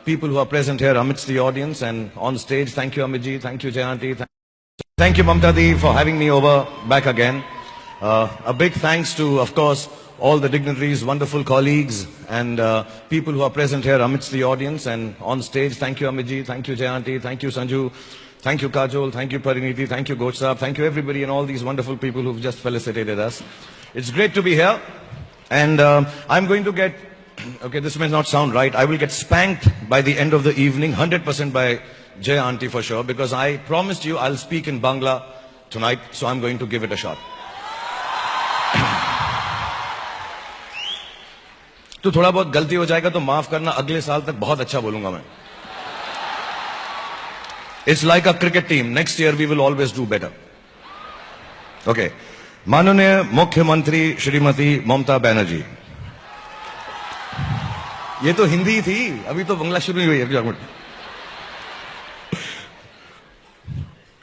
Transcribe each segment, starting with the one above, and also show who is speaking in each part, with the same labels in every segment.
Speaker 1: people who are present here amidst the audience and on stage. Thank you, Amitji. Thank you, Jayanti. Thank you, Mamtadi, for having me over back again. A big thanks to, of course, all the dignitaries, wonderful colleagues, and people who are present here amidst the audience and on stage. Thank you, Amitji. Thank you, Jayanti. Thank you, Sanju. Thank you, Kajol. Thank you, Pariniti. Thank you, Gochsab. Thank you, everybody, and all these wonderful people who've just felicitated us. It's great to be here. And I'm going to get, okay, this may not sound right. I will get spanked by the end of the evening, 100% by Jay Auntie for sure, because I promised you I'll speak in Bangla tonight, so I'm going to give it a shot. तो थोड़ा बहुत गलती हो जाएगा तो माफ करना, अगले साल तक बहुत अच्छा बोलूंगा मैं. It's like a cricket team. Next year we will always do better. Okay. माननीय मुख्यमंत्री श्रीमती ममता बनर्जी. ये तो हिंदी थी, अभी तो बांग्ला शुरू हुई है.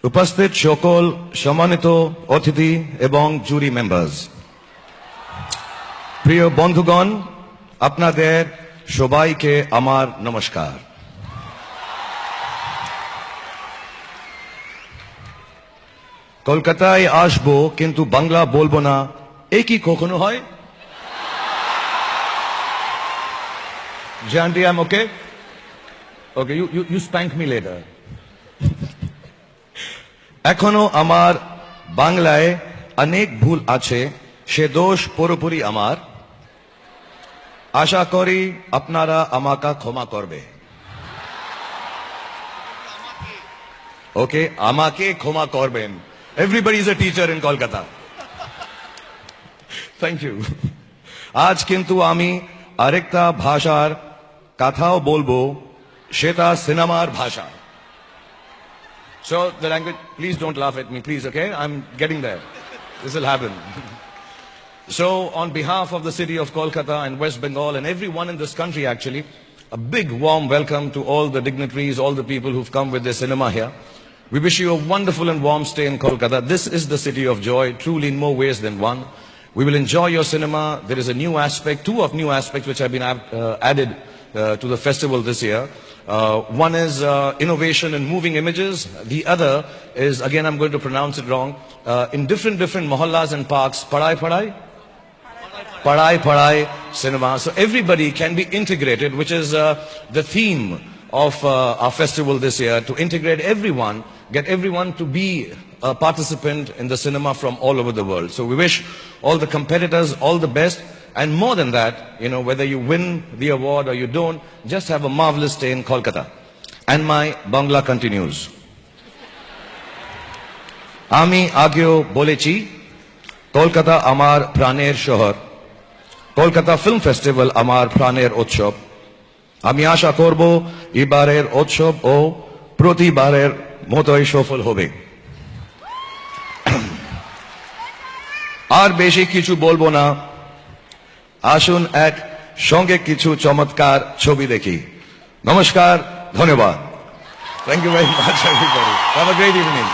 Speaker 1: उपस्थित সকল সম্মানিত অতিথি এবং জুরি মেম্বার্স, প্রিয় বন্ধুগণ, আপনাদের সবাইকে আমার নমস্কার. কলকাতায় আসবো কিন্তু বাংলা বলবো না, এ কি কখনো হয়? Janti, I'm okay? Okay, you spank me later. এখনো আমার বাংলায় অনেক ভুল আছে, সে দোষ পুরোপুরি আমার. আশা করি আপনারা আমাকে ক্ষমা করবে. ওকে, আমাকে ক্ষমা করবেন. Everybody is a teacher in Kolkata. Thank you. আজ কিন্তু আমি আরেকটা ভাষার কথাও বলবো, সেটা সিনেমার ভাষা. So the language, please don't laugh at me, please, okay? I'm getting there. This will happen. So on behalf of the city of Kolkata and West Bengal and everyone in this country actually, a big warm welcome to all the dignitaries, all the people who've come with their cinema here. We wish you a wonderful and warm stay in Kolkata. This is the city of joy, truly in more ways than one. We will enjoy your cinema. There is a new aspect, two of new aspects which have been added to the festival this year. One is innovation in moving images. The other is, again I'm going to pronounce it wrong, in different mohallas and parks, Padai cinema. So everybody can be integrated, which is the theme of our festival this year, to integrate everyone, get everyone to be a participant in the cinema from all over the world. So we wish all the competitors all the best. And more than that, you know, whether you win the award or you don't, just have a marvelous stay in Kolkata. And my Bangla continues. Ami ageo bolechi, Kolkata amar praner shohor. Kolkata Film Festival amar praner utsob. আমি আশা করব এবারের উৎসব ও প্রতিবারের মতোই সফল হবে. আর বেশি কিছু বলবো না, আসুন এক সঙ্গে কিছু চমৎকার ছবি দেখি. নমস্কার, ধন্যবাদ. Thank you very much everybody. Have a great evening.